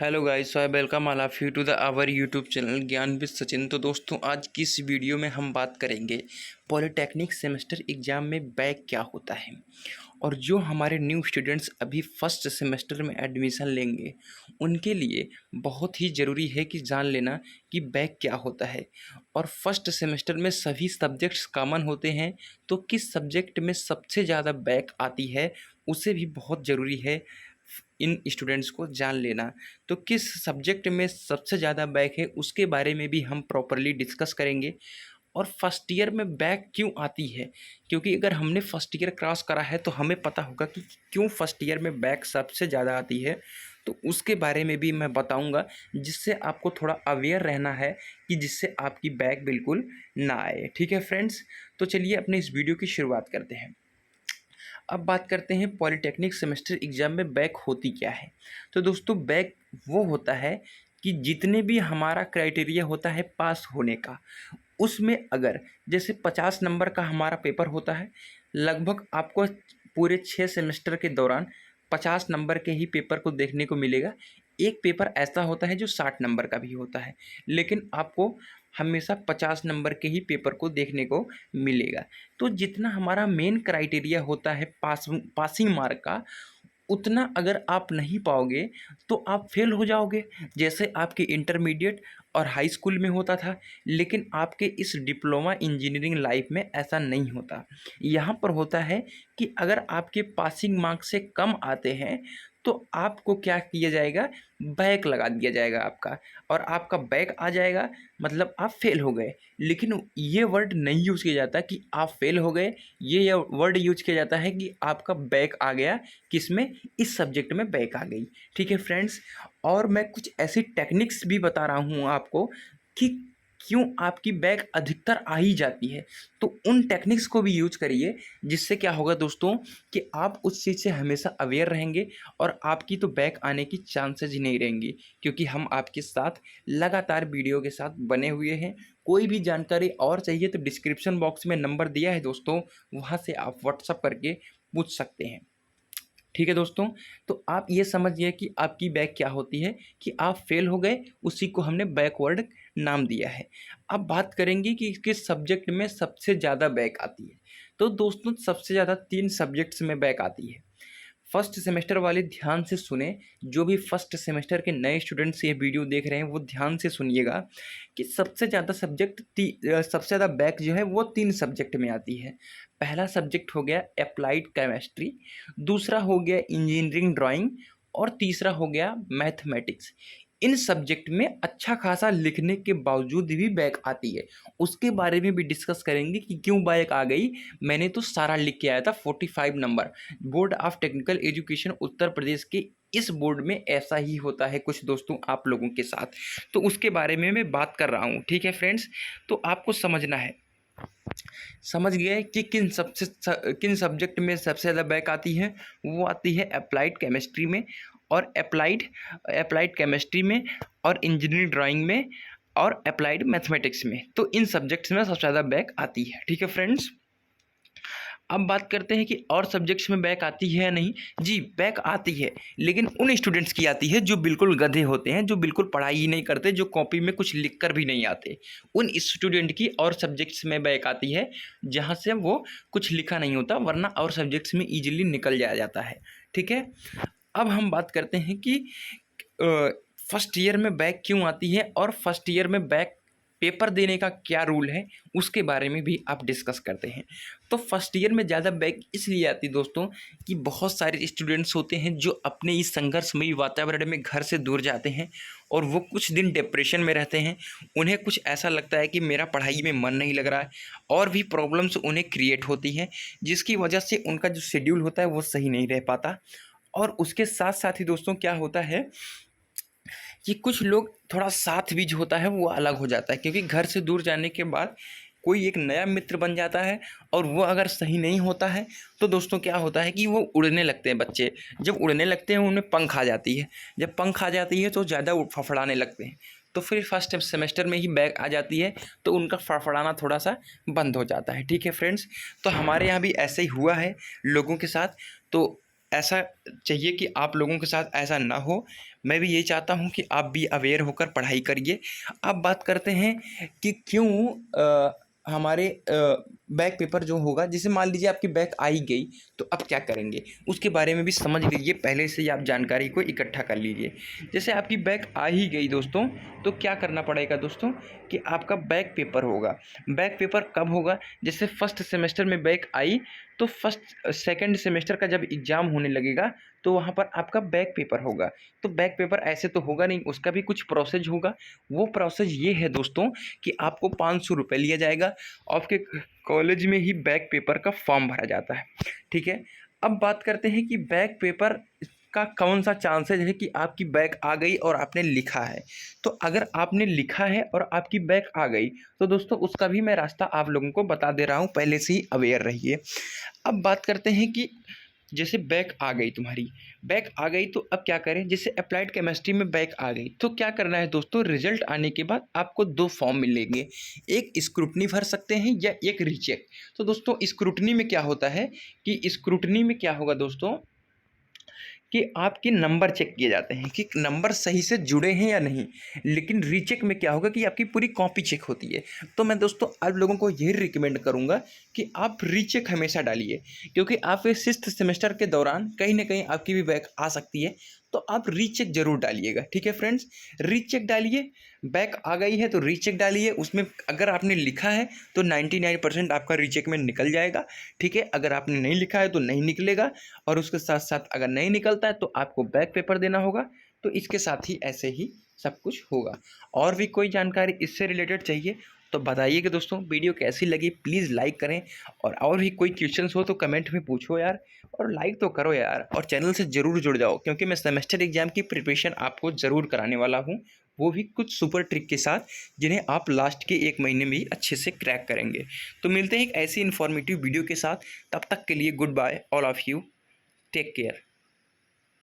Hello guys, so I welcome all of you to the our YouTube channel Gyan with Sachin. तो दोस्तों, आज की इस वीडियो में हम बात करेंगे पॉलिटेक्निक सेमेस्टर एग्ज़ाम में बैक क्या होता है। और जो हमारे न्यू स्टूडेंट्स अभी फर्स्ट सेमेस्टर में एडमिशन लेंगे उनके लिए बहुत ही ज़रूरी है कि जान लेना कि बैक क्या होता है। और फर्स्ट सेमेस्टर में सभी सब्जेक्ट्स कॉमन होते हैं, तो किस सब्जेक्ट में सबसे ज़्यादा बैक आती है उसे भी बहुत ज़रूरी है इन स्टूडेंट्स को जान लेना। तो किस सब्जेक्ट में सबसे ज़्यादा बैक है उसके बारे में भी हम प्रॉपरली डिस्कस करेंगे। और फर्स्ट ईयर में बैक क्यों आती है, क्योंकि अगर हमने फर्स्ट ईयर क्रॉस करा है तो हमें पता होगा कि क्यों फर्स्ट ईयर में बैक सबसे ज़्यादा आती है। तो उसके बारे में भी मैं बताऊंगा, जिससे आपको थोड़ा अवेयर रहना है कि जिससे आपकी बैक बिल्कुल ना आए। ठीक है फ्रेंड्स, तो चलिए अपने इस वीडियो की शुरुआत करते हैं। अब बात करते हैं पॉलिटेक्निक सेमेस्टर एग्ज़ाम में बैक होती क्या है। तो दोस्तों, बैक वो होता है कि जितने भी हमारा क्राइटेरिया होता है पास होने का, उसमें अगर जैसे 50 नंबर का हमारा पेपर होता है, लगभग आपको पूरे 6 सेमेस्टर के दौरान 50 नंबर के ही पेपर को देखने को मिलेगा। एक पेपर ऐसा होता है जो 60 नंबर का भी होता है, लेकिन आपको हमेशा 50 नंबर के ही पेपर को देखने को मिलेगा। तो जितना हमारा मेन क्राइटेरिया होता है पासिंग मार्क का, उतना अगर आप नहीं पाओगे तो आप फेल हो जाओगे, जैसे आपके इंटरमीडिएट और हाई स्कूल में होता था। लेकिन आपके इस डिप्लोमा इंजीनियरिंग लाइफ में ऐसा नहीं होता। यहाँ पर होता है कि अगर आपके पासिंग मार्क्स से कम आते हैं तो आपको क्या किया जाएगा, बैक लगा दिया जाएगा आपका, और आपका बैक आ जाएगा मतलब आप फेल हो गए। लेकिन ये वर्ड नहीं यूज़ किया जाता कि आप फेल हो गए, ये वर्ड यूज किया जाता है कि आपका बैक आ गया, किसमें, इस सब्जेक्ट में बैक आ गई। ठीक है फ्रेंड्स, और मैं कुछ ऐसी टेक्निक्स भी बता रहा हूँ आपको कि क्यों आपकी बैक अधिकतर आ ही जाती है। तो उन टेक्निक्स को भी यूज करिए, जिससे क्या होगा दोस्तों कि आप उस चीज़ से हमेशा अवेयर रहेंगे और आपकी तो बैक आने की चांसेस ही नहीं रहेंगी, क्योंकि हम आपके साथ लगातार वीडियो के साथ बने हुए हैं। कोई भी जानकारी और चाहिए तो डिस्क्रिप्शन बॉक्स में नंबर दिया है दोस्तों, वहाँ से आप व्हाट्सअप करके पूछ सकते हैं। ठीक है दोस्तों, तो आप ये समझिए कि आपकी बैक क्या होती है, कि आप फेल हो गए, उसी को हमने बैकवर्ड नाम दिया है। अब बात करेंगे कि किस सब्जेक्ट में सबसे ज़्यादा बैक आती है। तो दोस्तों, सबसे ज़्यादा 3 सब्जेक्ट्स में बैक आती है। फर्स्ट सेमेस्टर वाले ध्यान से सुने, जो भी फर्स्ट सेमेस्टर के नए स्टूडेंट्स ये वीडियो देख रहे हैं वो ध्यान से सुनिएगा कि सबसे ज़्यादा सबसे ज़्यादा बैक जो है वो 3 सब्जेक्ट में आती है। पहला सब्जेक्ट हो गया अप्लाइड केमिस्ट्री, दूसरा हो गया इंजीनियरिंग ड्राइंग, और तीसरा हो गया मैथमेटिक्स। इन सब्जेक्ट में अच्छा खासा लिखने के बावजूद भी बैक आती है। उसके बारे में भी डिस्कस करेंगे कि क्यों बैक आ गई। मैंने तो सारा लिख के आया था 45 number. Board of technical education Uttar Pradesh के इस बोर्ड में ऐसा ही होता है कुछ दोस्तों आप लोगों के साथ, तो उसके बारे में मैं बात कर रहा हूँ। ठीक है फ्रेंड्स, तो आपको समझना है, समझ गए कि किन सब्जेक्ट में सबसे ज़्यादा बैक आती है। वो आती है अप्लाइड केमिस्ट्री में, और अप्लाइड केमिस्ट्री में, और इंजीनियरिंग ड्राइंग में, और अप्लाइड मैथमेटिक्स में। तो इन सब्जेक्ट्स में सबसे ज़्यादा बैक आती है। ठीक है फ्रेंड्स, अब बात करते हैं कि और सब्जेक्ट्स में बैक आती है या नहीं। जी, बैक आती है, लेकिन उन स्टूडेंट्स की आती है जो बिल्कुल गधे होते हैं, जो बिल्कुल पढ़ाई ही नहीं करते, जो कॉपी में कुछ लिख कर भी नहीं आते। उन स्टूडेंट की और सब्जेक्ट्स में बैक आती है जहाँ से वो कुछ लिखा नहीं होता, वरना और सब्जेक्ट्स में ईजिली निकल जाया जाता है। ठीक है, अब हम बात करते हैं कि फर्स्ट ईयर में बैक क्यों आती है, और फर्स्ट ईयर में बैक पेपर देने का क्या रूल है, उसके बारे में भी आप डिस्कस करते हैं। तो फर्स्ट ईयर में ज़्यादा बैक इसलिए आती है दोस्तों कि बहुत सारे स्टूडेंट्स होते हैं जो अपने इस संघर्षमयी वातावरण में घर से दूर जाते हैं, और वो कुछ दिन डिप्रेशन में रहते हैं। उन्हें कुछ ऐसा लगता है कि मेरा पढ़ाई में मन नहीं लग रहा है, और भी प्रॉब्लम्स उन्हें क्रिएट होती हैं, जिसकी वजह से उनका जो शेड्यूल होता है वो सही नहीं रह पाता। और उसके साथ साथ ही दोस्तों क्या होता है कि कुछ लोग थोड़ा साथ भी जो होता है वो अलग हो जाता है, क्योंकि घर से दूर जाने के बाद कोई एक नया मित्र बन जाता है, और वो अगर सही नहीं होता है तो दोस्तों क्या होता है कि वो उड़ने लगते हैं बच्चे। जब उड़ने लगते हैं उनमें पंख आ जाती है, जब पंख आ जाती है तो ज़्यादा फड़फड़ाने लगते हैं, तो फिर फर्स्ट सेमेस्टर में ही बैक आ जाती है, तो उनका फड़फड़ाना थोड़ा सा बंद हो जाता है। ठीक है फ्रेंड्स, तो हमारे यहाँ भी ऐसे ही हुआ है लोगों के साथ। तो ऐसा चाहिए कि आप लोगों के साथ ऐसा ना हो। मैं भी यही चाहता हूँ कि आप भी अवेयर होकर पढ़ाई करिए। अब बात करते हैं कि क्यों हमारे बैक पेपर जो होगा, जैसे मान लीजिए आपकी बैक आ ही गई तो अब क्या करेंगे, उसके बारे में भी समझ लीजिए। पहले से ही आप जानकारी को इकट्ठा कर लीजिए। जैसे आपकी बैक आ ही गई दोस्तों, तो क्या करना पड़ेगा दोस्तों कि आपका बैक पेपर होगा। बैक पेपर कब होगा? जैसे फर्स्ट सेमेस्टर में बैक आई तो फर्स्ट सेकंड सेमेस्टर का जब एग्ज़ाम होने लगेगा तो वहाँ पर आपका बैक पेपर होगा। तो बैक पेपर ऐसे तो होगा नहीं, उसका भी कुछ प्रोसेस होगा। वो प्रोसेस ये है दोस्तों कि आपको 500 रुपये लिया जाएगा, आपके कॉलेज में ही बैक पेपर का फॉर्म भरा जाता है। ठीक है, अब बात करते हैं कि बैक पेपर का कौन सा चांसेस है कि आपकी बैक आ गई और आपने लिखा है। तो अगर आपने लिखा है और आपकी बैक आ गई तो दोस्तों उसका भी मैं रास्ता आप लोगों को बता दे रहा हूँ, पहले से ही अवेयर रहिए। अब बात करते हैं कि जैसे बैक आ गई, तुम्हारी बैक आ गई तो अब क्या करें। जैसे अप्लाइड केमिस्ट्री में बैक आ गई तो क्या करना है दोस्तों, रिजल्ट आने के बाद आपको 2 फॉर्म मिलेंगे, एक स्क्रूटनी भर सकते हैं या एक रीचेक। तो दोस्तों स्क्रूटनी में क्या होता है कि स्क्रूटनी में क्या होगा दोस्तों कि आपके नंबर चेक किए जाते हैं कि नंबर सही से जुड़े हैं या नहीं। लेकिन रीचेक में क्या होगा कि आपकी पूरी कॉपी चेक होती है। तो मैं दोस्तों आप लोगों को यही रिकमेंड करूंगा कि आप रीचेक हमेशा डालिए, क्योंकि आप इस 6th सेमेस्टर के दौरान कहीं ना कहीं आपकी भी बैक आ सकती है। तो आप रीचेक जरूर डालिएगा। ठीक है फ्रेंड्स, रीचेक डालिए। बैक आ गई है तो रीचेक डालिए, उसमें अगर आपने लिखा है तो 99% आपका रीचेक में निकल जाएगा। ठीक है, अगर आपने नहीं लिखा है तो नहीं निकलेगा। और उसके साथ साथ अगर नहीं निकलता है तो आपको बैक पेपर देना होगा। तो इसके साथ ही ऐसे ही सब कुछ होगा। और भी कोई जानकारी इससे रिलेटेड चाहिए तो बताइएगा दोस्तों। वीडियो कैसी लगी प्लीज़ लाइक करें, और भी कोई क्वेश्चंस हो तो कमेंट में पूछो यार, और लाइक तो करो यार, और चैनल से ज़रूर जुड़ जाओ, क्योंकि मैं सेमेस्टर एग्जाम की प्रिपरेशन आपको ज़रूर कराने वाला हूँ, वो भी कुछ सुपर ट्रिक के साथ, जिन्हें आप लास्ट के 1 महीने में ही अच्छे से क्रैक करेंगे। तो मिलते हैं एक ऐसी इन्फॉर्मेटिव वीडियो के साथ, तब तक के लिए good bye all of you, take care.